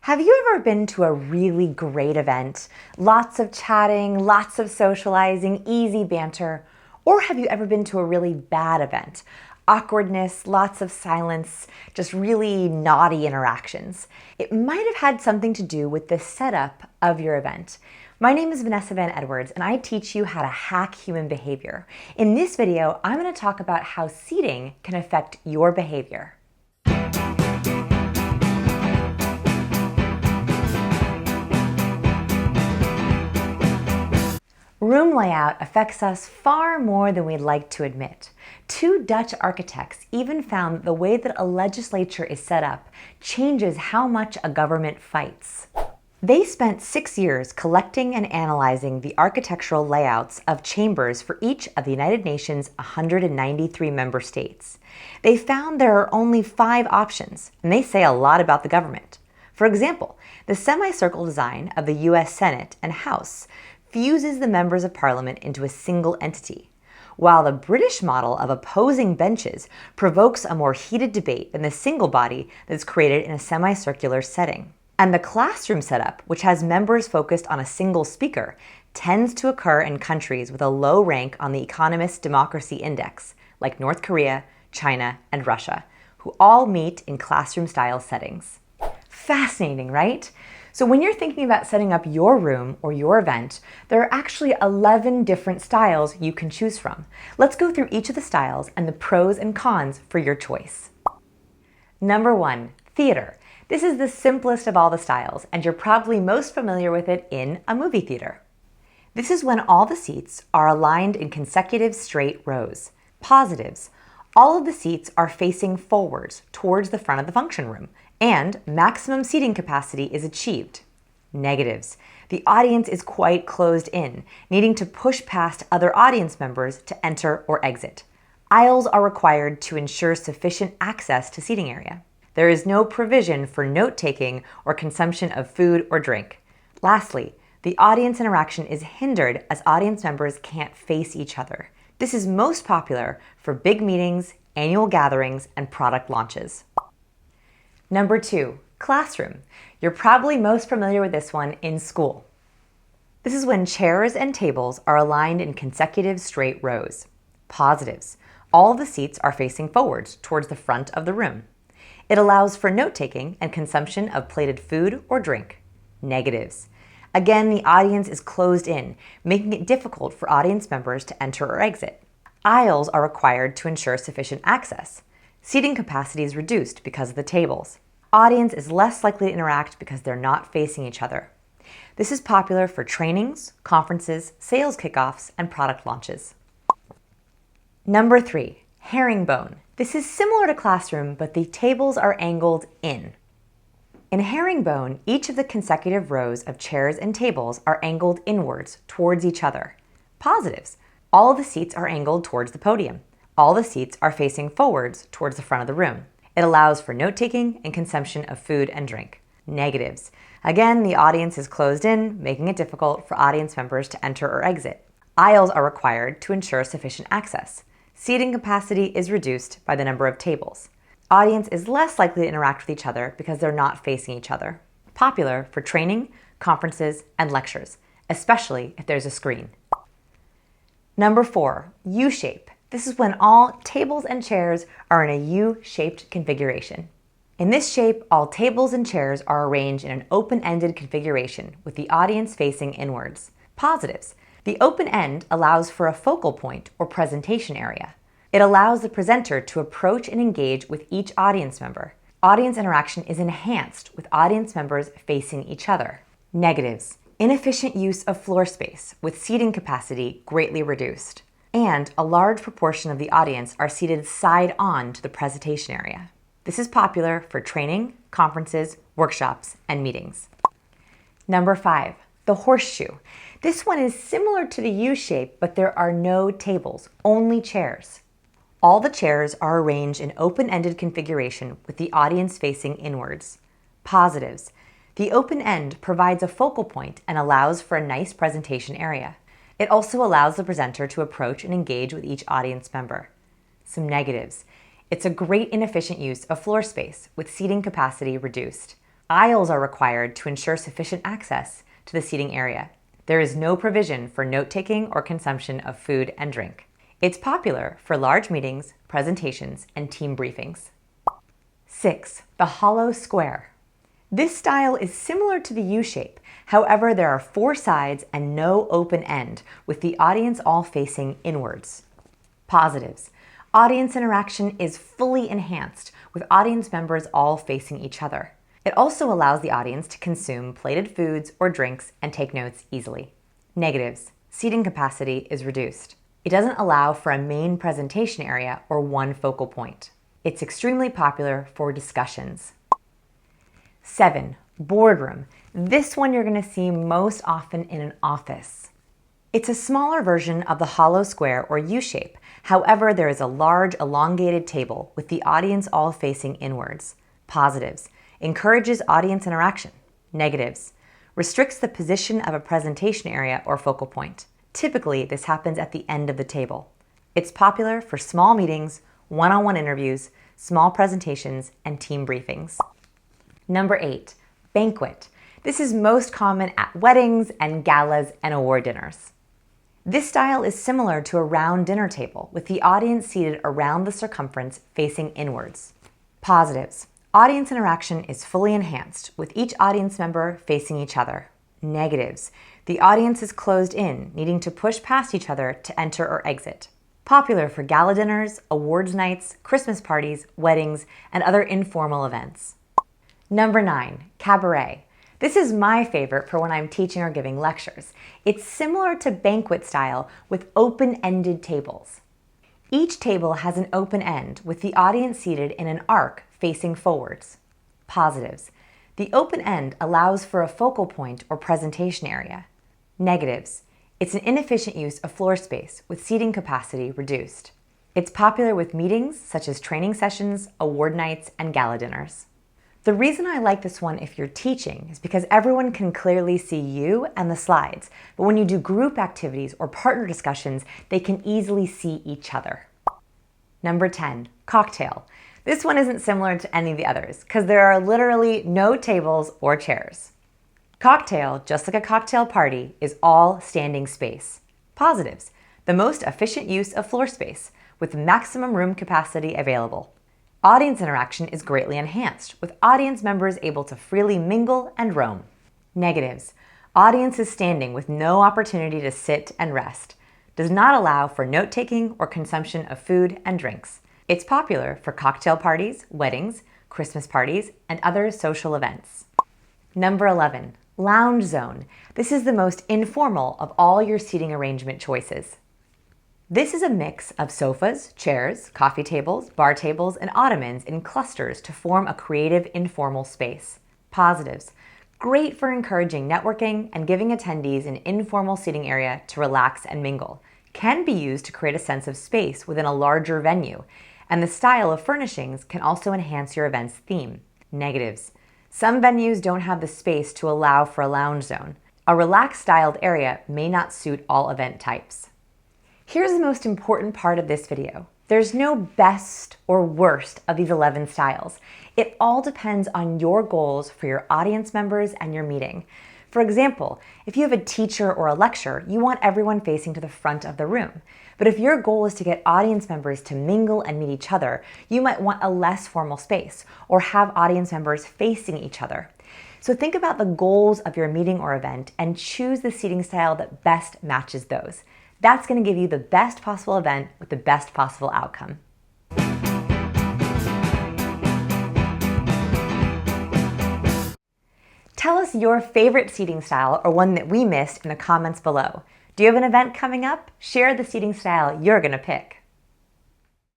Have you ever been to a really great event? Lots of chatting, lots of socializing, easy banter. Or have you ever been to a really bad event? Awkwardness, lots of silence, just really naughty interactions. It might have had something to do with the setup of your event. My name is Vanessa and I teach you how to hack human behavior. In this video, I'm going to talk about how seating can affect your behavior. Room layout affects us far more than we'd like to admit. Two Dutch architects even found the way that a legislature is set up changes how much a government fights. They spent 6 years collecting and analyzing the architectural layouts of chambers for each of the United Nations' 193 member states. They found there are only 5 options, and they say a lot about the government. For example, the semicircle design of the US Senate and House fuses the members of Parliament into a single entity, while the British model of opposing benches provokes a more heated debate than the single body that's created in a semicircular setting. And the classroom setup, which has members focused on a single speaker, tends to occur in countries with a low rank on the Economist Democracy Index, like North Korea, China, and Russia, who all meet in classroom-style settings. Fascinating, right? So when you're thinking about setting up your room or your event, there are actually 11 different styles you can choose from. Let's go through each of the styles and the pros and cons for your choice. Number 1, theater. This is the simplest of all the styles, and you're probably most familiar with it in a movie theater. This is when all the seats are aligned in consecutive straight rows. Positives. All of the seats are facing forwards towards the front of the function room, and maximum seating capacity is achieved. Negatives. The audience is quite closed in, needing to push past other audience members to enter or exit. Aisles are required to ensure sufficient access to seating area. There is no provision for note-taking or consumption of food or drink. Lastly, the audience interaction is hindered as audience members can't face each other. This is most popular for big meetings, annual gatherings, and product launches. Number 2, classroom. You're probably most familiar with this one in school. This is when chairs and tables are aligned in consecutive straight rows. Positives. All the seats are facing forwards towards the front of the room. It allows for note-taking and consumption of plated food or drink. Negatives. Again, the audience is closed in, making it difficult for audience members to enter or exit. Aisles are required to ensure sufficient access. Seating capacity is reduced because of the tables. Audience is less likely to interact because they're not facing each other. This is popular for trainings, conferences, sales kickoffs, and product launches. Number 3, herringbone. This is similar to classroom, but the tables are angled in. In herringbone, each of the consecutive rows of chairs and tables are angled inwards towards each other. Positives. All of the seats are angled towards the podium. All the seats are facing forwards towards the front of the room. It allows for note-taking and consumption of food and drink. Negatives. Again, the audience is closed in, making it difficult for audience members to enter or exit. Aisles are required to ensure sufficient access. Seating capacity is reduced by the number of tables. Audience is less likely to interact with each other because they're not facing each other. Popular for training, conferences, and lectures, especially if there's a screen. Number 4, U-shape. This is when all tables and chairs are in a U-shaped configuration. In this shape, all tables and chairs are arranged in an open-ended configuration with the audience facing inwards. Positives. The open end allows for a focal point or presentation area. It allows the presenter to approach and engage with each audience member. Audience interaction is enhanced with audience members facing each other. Negatives. Inefficient use of floor space with seating capacity greatly reduced. And a large proportion of the audience are seated side-on to the presentation area. This is popular for training, conferences, workshops, and meetings. Number 5, the horseshoe. This one is similar to the U-shape, but there are no tables, only chairs. All the chairs are arranged in open-ended configuration with the audience facing inwards. Positives. The open end provides a focal point and allows for a nice presentation area. It also allows the presenter to approach and engage with each audience member. Some negatives. It's a great inefficient use of floor space with seating capacity reduced. Aisles are required to ensure sufficient access to the seating area. There is no provision for note-taking or consumption of food and drink. It's popular for large meetings, presentations, and team briefings. 6. The hollow square. This style is similar to the U-shape. However, there are 4 sides and no open end, with the audience all facing inwards. Positives. Audience interaction is fully enhanced, with audience members all facing each other. It also allows the audience to consume plated foods or drinks and take notes easily. Negatives. Seating capacity is reduced. It doesn't allow for a main presentation area or one focal point. It's extremely popular for discussions. 7. Boardroom. This one you're going to see most often in an office. It's a smaller version of the hollow square or U-shape. However, there is a large elongated table with the audience all facing inwards. Positives. Encourages audience interaction. Negatives. Restricts the position of a presentation area or focal point. Typically, this happens at the end of the table. It's popular for small meetings, one-on-one interviews, small presentations, and team briefings. Number 8. Banquet. This is most common at weddings and galas and award dinners. This style is similar to a round dinner table, with the audience seated around the circumference facing inwards. Positives. Audience interaction is fully enhanced, with each audience member facing each other. Negatives. The audience is closed in, needing to push past each other to enter or exit. Popular for gala dinners, awards nights, Christmas parties, weddings, and other informal events. Number 9. Caberet. This is my favorite for when I'm teaching or giving lectures. It's similar to banquet style with open-ended tables. Each table has an open end with the audience seated in an arc facing forwards. Positives. The open end allows for a focal point or presentation area. Negatives. It's an inefficient use of floor space with seating capacity reduced. It's popular with meetings such as training sessions, award nights, and gala dinners. The reason I like this one if you're teaching is because everyone can clearly see you and the slides, but when you do group activities or partner discussions, they can easily see each other. Number 10, cocktail. This one isn't similar to any of the others because there are literally no tables or chairs. Cocktail, just like a cocktail party, is all standing space. Positives, the most efficient use of floor space with maximum room capacity available. Audience interaction is greatly enhanced, with audience members able to freely mingle and roam. Negatives. Audience is standing with no opportunity to sit and rest. Does not allow for note-taking or consumption of food and drinks. It's popular for cocktail parties, weddings, Christmas parties, and other social events. Number 11. Lounge zone. This is the most informal of all your seating arrangement choices. This is a mix of sofas, chairs, coffee tables, bar tables, and ottomans in clusters to form a creative, informal space. Positives. Great for encouraging networking and giving attendees an informal seating area to relax and mingle. Can be used to create a sense of space within a larger venue, and the style of furnishings can also enhance your event's theme. Negatives. Some venues don't have the space to allow for a lounge zone. A relaxed styled area may not suit all event types. Here's the most important part of this video. There's no best or worst of these 11 styles. It all depends on your goals for your audience members and your meeting. For example, if you have a teacher or a lecture, you want everyone facing to the front of the room. But if your goal is to get audience members to mingle and meet each other, you might want a less formal space or have audience members facing each other. So think about the goals of your meeting or event and choose the seating style that best matches those. That's going to give you the best possible event with the best possible outcome. Tell us your favorite seating style or one that we missed in the comments below. Do you have an event coming up? Share the seating style you're going to pick.